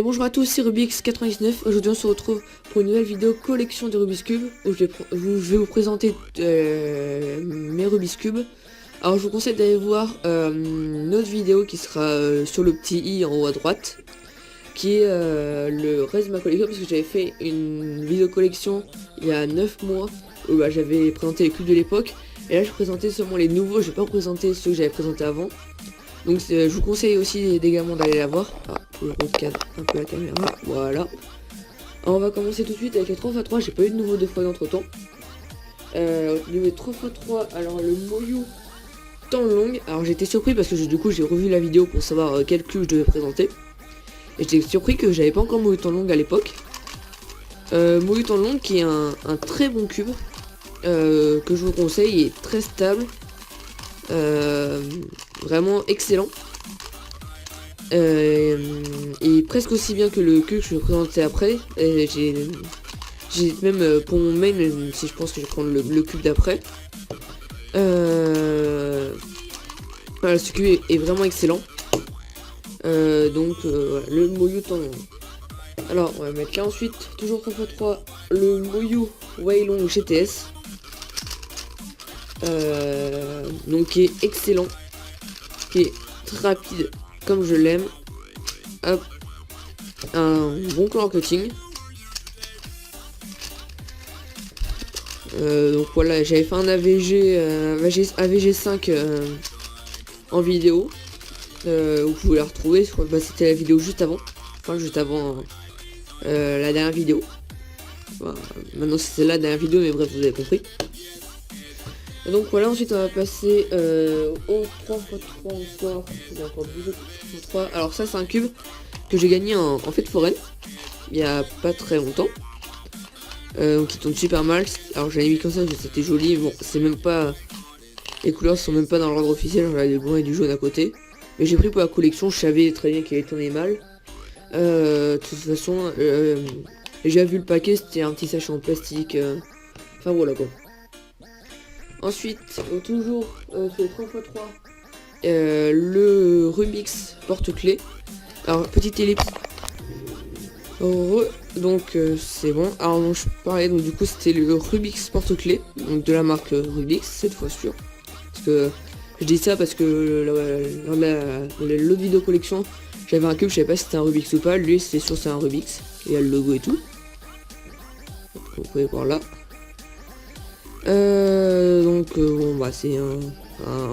Et bonjour à tous, c'est Rubix99. Aujourd'hui on se retrouve pour une nouvelle vidéo collection de Rubik's Cube où je vais vous présenter mes Rubik's Cube. Alors je vous conseille d'aller voir notre vidéo qui sera sur le petit i en haut à droite, qui est le reste de ma collection, parce que j'avais fait une vidéo collection il y a 9 mois où j'avais présenté les cubes de l'époque, et là je présentais seulement les nouveaux, je vais pas vous présenter ceux que j'avais présenté avant. Donc je vous conseille aussi également d'aller la voir. Je recadre un peu la caméra, voilà. Alors, on va commencer tout de suite avec les 3x3, j'ai pas eu de nouveau 2 fois entre temps. Les 3x3, alors le Moyu temps longue, alors j'étais surpris parce que du coup j'ai revu la vidéo pour savoir quel cube je devais présenter. Et j'étais surpris que j'avais pas encore Moyu temps longue à l'époque. Moyu temps longue qui est un très bon cube, que je vous conseille, il est très stable. Vraiment excellent, et presque aussi bien que le cube que je vais présenter après. J'ai même pour mon main, si je pense que je vais prendre le cube d'après. Voilà, ce cube est vraiment excellent. Donc voilà, le Moyu temps long. Alors on va mettre là ensuite, toujours 3x3, le Moyu Weilong GTS. Donc qui est excellent, qui est très rapide comme je l'aime. Hop, un bon color cutting. Donc voilà, j'avais fait un AVG5 en vidéo, vous pouvez la retrouver, je crois que c'était la vidéo juste avant, la dernière vidéo. Enfin, maintenant c'était la dernière vidéo, mais bref, vous avez compris. Et donc voilà, ensuite on va passer au 3x3 encore. J'ai encore 2 autres 3x3. Alors ça c'est un cube que j'ai gagné en fête foraine il y a pas très longtemps. Donc il tourne super mal. Alors j'avais mis comme ça, c'était joli. Bon, c'est même pas, les couleurs sont même pas dans l'ordre officiel. J'avais du blanc et du jaune à côté. Mais j'ai pris pour la collection, je savais très bien qu'il allait tourner mal. De toute façon, j'ai vu le paquet, c'était un petit sachet en plastique. Enfin voilà quoi. Ensuite, toujours sur le 3x3, le Rubik's porte-clés. Alors, petite ellipse. Donc, c'est bon. Alors, donc, je parlais, donc du coup, c'était le Rubik's porte-clés, donc de la marque Rubik's, cette fois sûre. Parce que je dis ça parce que dans l'autre vidéo collection, j'avais un cube, je savais pas si c'était un Rubik's ou pas. Lui, c'était sûr, c'est un Rubik's. Il y a le logo et tout. Vous pouvez voir là. Bon bah c'est un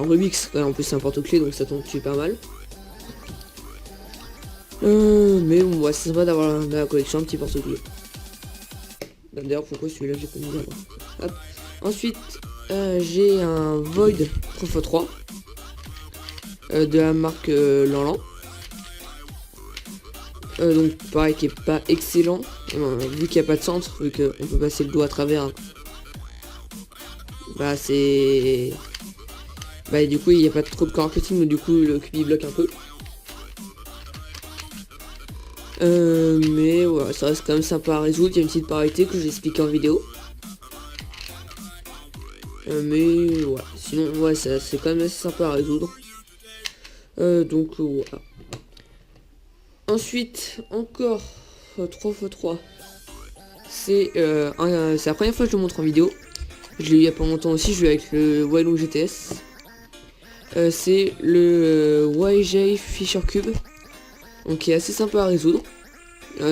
Rubik's, en plus c'est un porte-clés donc ça tombe super mal. Mais bon ouais, c'est sympa d'avoir dans la collection un petit porte-clés. D'ailleurs pourquoi celui-là j'ai pas mis d'abord. Ensuite j'ai un Void 3x3 de la marque Lanlan. Donc pareil qui est pas excellent, vu qu'il n'y a pas de centre, vu qu'on peut passer le doigt à travers. Bah c'est... Bah du coup il n'y a pas trop de color cutting, mais du coup le cube il bloque un peu. Mais voilà, ça reste quand même sympa à résoudre, il y a une petite parité que j'ai expliqué en vidéo. Mais voilà, sinon ouais c'est quand même assez sympa à résoudre. Donc voilà. Ensuite encore 3x3. C'est la première fois que je le montre en vidéo. Je l'ai eu il y a pas longtemps aussi, je l'ai avec le Weilong GTS. C'est le YJ Fisher Cube, donc qui est assez sympa à résoudre.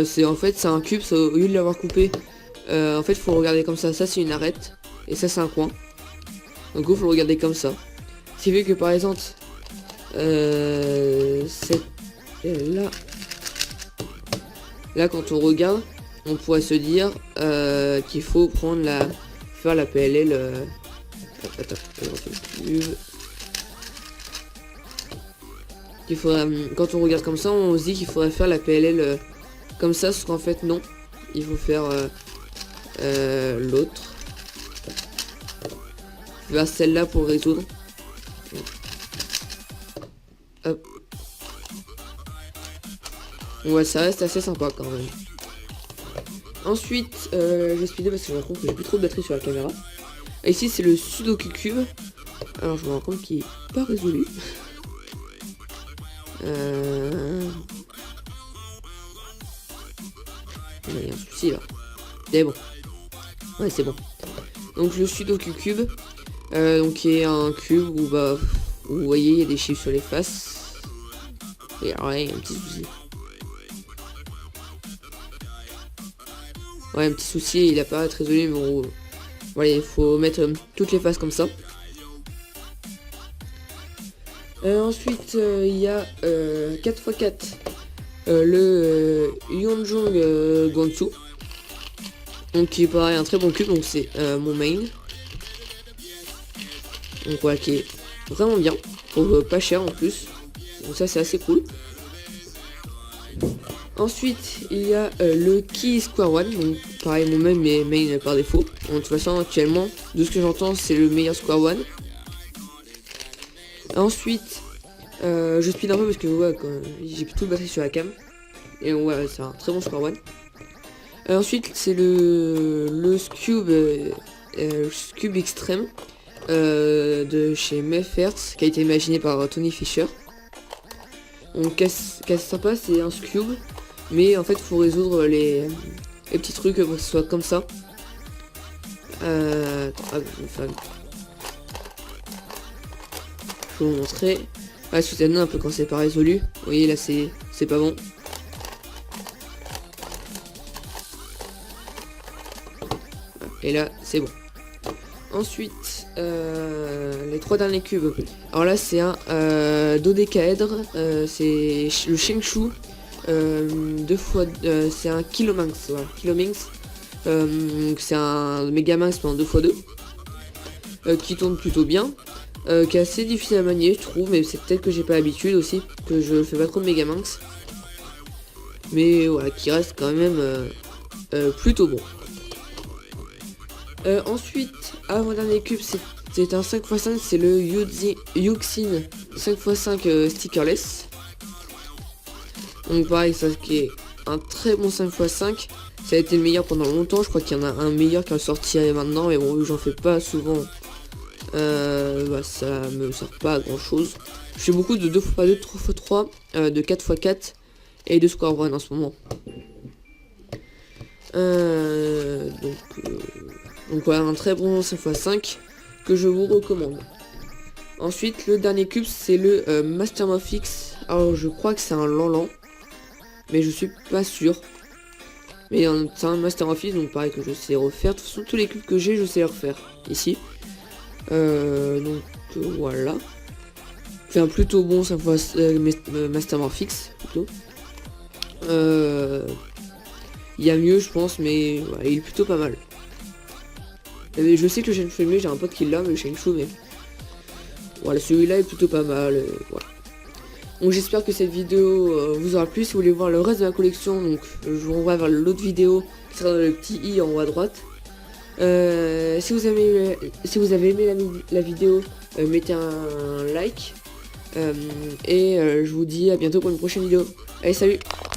C'est un cube, au lieu de l'avoir coupé, en fait faut le regarder comme ça. Ça c'est une arête et ça c'est un coin. Donc il faut le regarder comme ça. Ce qui fait que par exemple, là quand on regarde, on pourrait se dire qu'il faut prendre faire la PLL. Il faudrait, quand on regarde comme ça, on se dit qu'il faudrait faire la PLL comme ça, sauf qu'en fait non, il faut faire l'autre, vers celle-là pour résoudre. Hop. Ouais, ça reste assez sympa quand même. Ensuite, j'ai speedé parce que je me rends compte que j'ai plus trop de batterie sur la caméra. Et ici, c'est le Sudoku Cube. Alors, je me rends compte qu'il est pas résolu. Il y a un souci là. C'est bon. Ouais, c'est bon. Donc le Sudoku Cube, donc qui est un cube où bah vous voyez il y a des chiffres sur les faces. Et alors là, il y a un petit souci. Ouais, un petit souci, il a pas à être résolu, mais bon, voilà, il faut mettre toutes les faces comme ça. Ensuite, il y a 4x4 le Yonjong Gonsu. Donc qui est pareil, un très bon cube, donc c'est mon main. Donc voilà, qui est vraiment bien, pour pas cher en plus. Donc ça c'est assez cool. Ensuite il y a le Key Square One, donc pareil mon même main par défaut. Donc, de toute façon actuellement, de ce que j'entends, c'est le meilleur Square One. Ensuite je speed un peu parce que ouais, j'ai plutôt de batterie sur la cam. Et ouais, c'est un très bon Square One. Ensuite c'est le Cube Extreme de chez Mefhertz, qui a été imaginé par Tony Fisher. Donc qu'est-ce sympa, c'est un cube, mais en fait il faut résoudre les petits trucs pour que ce soit comme ça. Je vais vous montrer. Ah, soutenu un peu quand c'est pas résolu. Vous voyez là c'est pas bon. Et là c'est bon. Ensuite les 3 derniers cubes. Alors là c'est un dodécaèdre, c'est le Shengshu 2 fois, c'est un Kilominx, voilà, Kilominx. C'est un Megaminx en 2x2 qui tourne plutôt bien, qui est assez difficile à manier je trouve, mais c'est peut-être que j'ai pas l'habitude aussi, que je fais pas trop de Megaminx, mais voilà, qui reste quand même plutôt bon. Ensuite, avant-dernier cube, c'est un 5x5, c'est le Yuxin 5x5 stickerless. Donc pareil, ça qui est un très bon 5x5. Ça a été le meilleur pendant longtemps, je crois qu'il y en a un meilleur qui est sorti maintenant, mais bon, j'en fais pas souvent. Bah, ça me sert pas à grand chose. Je fais beaucoup de 2x2, 3x3, de 4x4 et de Square One en ce moment. Donc voilà, un très bon 5x5 que je vous recommande. Ensuite, le dernier cube, c'est le Mastermorph X. Alors, je crois que c'est un Lanlan, mais je suis pas sûr. Mais c'est un Mastermorph X, donc pareil que je sais refaire. De toute façon, tous les cubes que j'ai, je sais les refaire ici. Voilà. C'est un plutôt bon 5x Mastermorph X, plutôt. Il y a mieux, je pense, mais ouais, il est plutôt pas mal. Et je sais que le Shengshu mieux, j'ai un pote qui l'a, mais le Shengshu, mais voilà, celui-là est plutôt pas mal. Voilà. Donc j'espère que cette vidéo vous aura plu. Si vous voulez voir le reste de la collection, donc je vous renvoie vers l'autre vidéo qui sera dans le petit i en haut à droite. Si vous avez aimé la vidéo, mettez un like. Et je vous dis à bientôt pour une prochaine vidéo. Allez, salut!